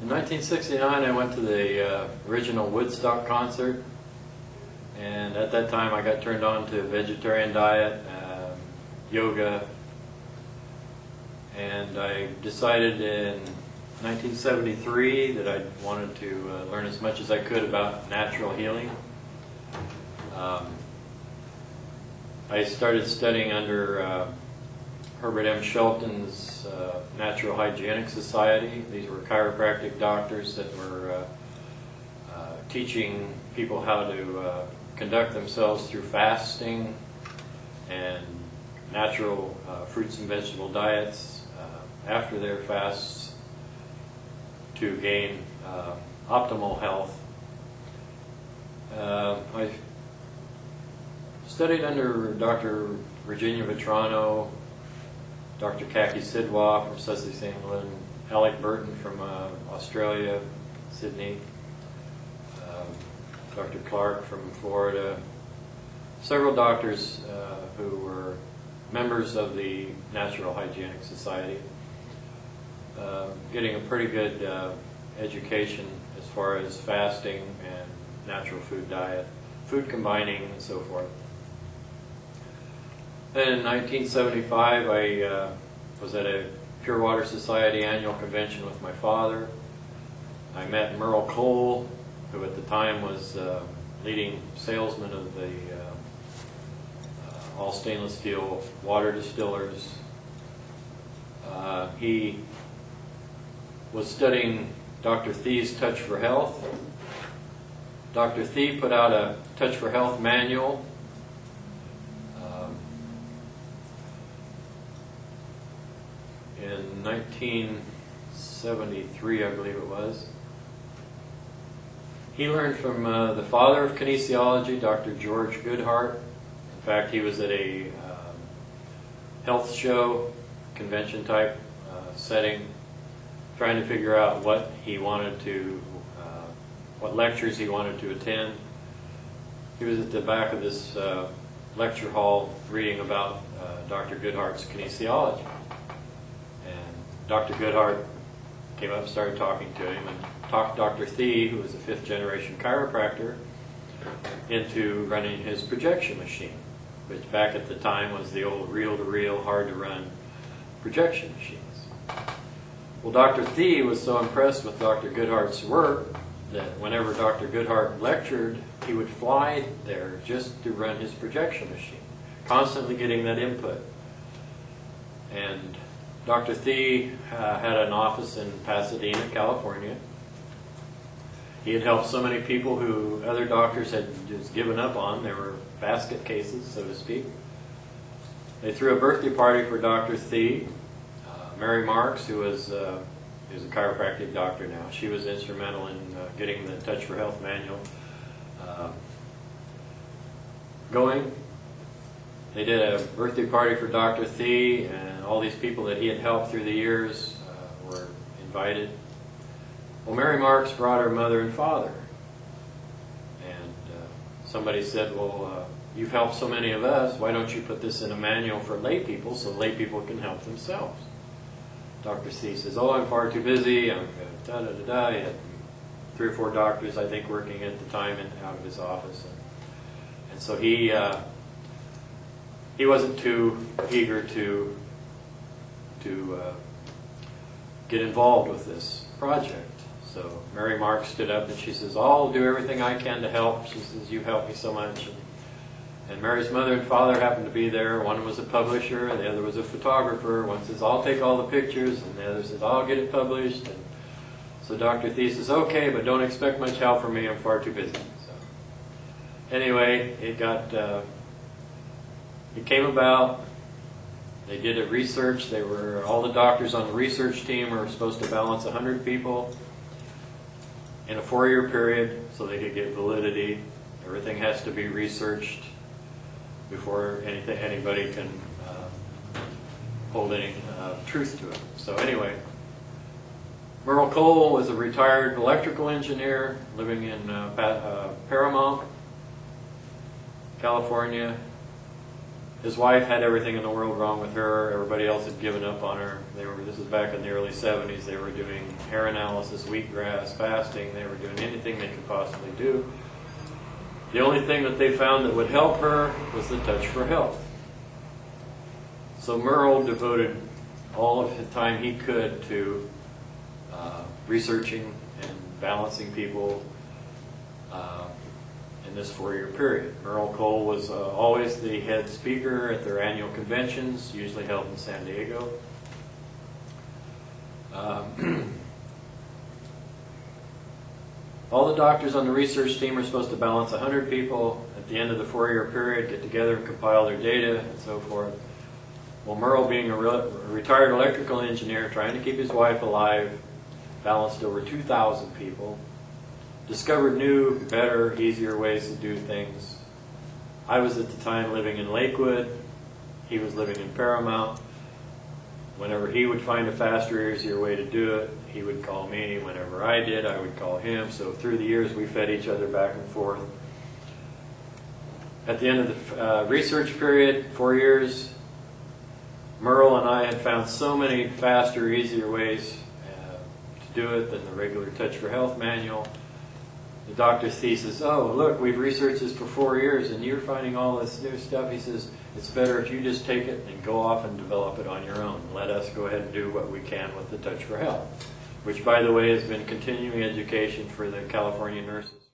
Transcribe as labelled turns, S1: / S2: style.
S1: In 1969, I went to the original Woodstock concert, and at that time I got turned on to vegetarian diet, yoga, and I decided in 1973 that I wanted to learn as much as I could about natural healing. I started studying under Herbert M. Shelton's Natural Hygienic Society. These were chiropractic doctors that were teaching people how to conduct themselves through fasting and natural fruits and vegetable diets after their fasts to gain optimal health. I studied under Dr. Virginia Vetrano, Dr. Kaki Sidwa from Sussex, England, Alec Burton from Australia, Sydney, Dr. Clark from Florida, several doctors who were members of the Natural Hygienic Society, getting a pretty good education as far as fasting and natural food diet, food combining, and so forth. Then in 1975, I was at a Pure Water Society annual convention with my father. I met Merle Cole, who at the time was leading salesman of the all stainless steel water distillers. He was studying Dr. Thee's Touch for Health. Dr. Thee put out a Touch for Health manual. In 1973, I believe it was. He learned from the father of kinesiology, Dr. George Goodhart. In fact, he was at a health show, convention type setting, trying to figure out what he wanted to, what lectures he wanted to attend. He was at the back of this lecture hall reading about Dr. Goodhart's kinesiology. And Dr. Goodhart came up and started talking to him and talked Dr. Thee, who was a fifth-generation chiropractor, into running his projection machine, which back at the time was the old reel-to-reel, hard-to-run projection machines. Well, Dr. Thee was so impressed with Dr. Goodhart's work that whenever Dr. Goodhart lectured, he would fly there just to run his projection machine, constantly getting that input. And Dr. Thee had an office in Pasadena, California. He had helped so many people who other doctors had just given up on. They were basket cases, so to speak. They threw a birthday party for Dr. Thee. Mary Marks, who is a chiropractic doctor now, she was instrumental in getting the Touch for Health manual going. They did a birthday party for Dr. Thee, and all these people that he had helped through the years were invited. Well, Mary Marks brought her mother and father, and somebody said, well, you've helped so many of us, why don't you put this in a manual for lay people so lay people can help themselves? Dr. Thee says, oh, I'm far too busy, I'm da-da-da-da. He had 3 or 4 doctors, I think, working at the time out of his office. And so he wasn't too eager to get involved with this project. So Mary Marks stood up and she says, I'll do everything I can to help. She says, you've helped me so much. And Mary's mother and father happened to be there. One was a publisher and the other was a photographer. One says, I'll take all the pictures, and the other says, I'll get it published. And so Dr. Thee says, okay, but don't expect much help from me, I'm far too busy. So anyway, it came about. They did a research. All the doctors on the research team were supposed to balance 100 people in a 4-year period so they could get validity. Everything has to be researched before anybody can hold any truth to it. So anyway, Merle Cole was a retired electrical engineer living in Paramount, California. His wife had everything in the world wrong with her. Everybody else had given up on her. This was back in the early 70s. They were doing hair analysis, wheatgrass, fasting. They were doing anything they could possibly do. The only thing that they found that would help her was the Touch for Health. So Merle devoted all of the time he could to researching and balancing people in this 4-year period. Merle Cole was always the head speaker at their annual conventions, usually held in San Diego. All the doctors on the research team are supposed to balance 100 people at the end of the 4-year period, get together, compile their data, and so forth. Well, Merle, being a retired electrical engineer, trying to keep his wife alive, balanced over 2,000 people, discovered new, better, easier ways to do things. I was at the time living in Lakewood. He was living in Paramount. Whenever he would find a faster, easier way to do it, he would call me. Whenever I did, I would call him. So through the years, we fed each other back and forth. At the end of the research period, 4 years, Merle and I had found so many faster, easier ways to do it than the regular Touch for Health manual. The doctor's thesis, oh, look, we've researched this for 4 years and you're finding all this new stuff. He says, it's better if you just take it and go off and develop it on your own. Let us go ahead and do what we can with the Touch for Health, which, by the way, has been continuing education for the California nurses.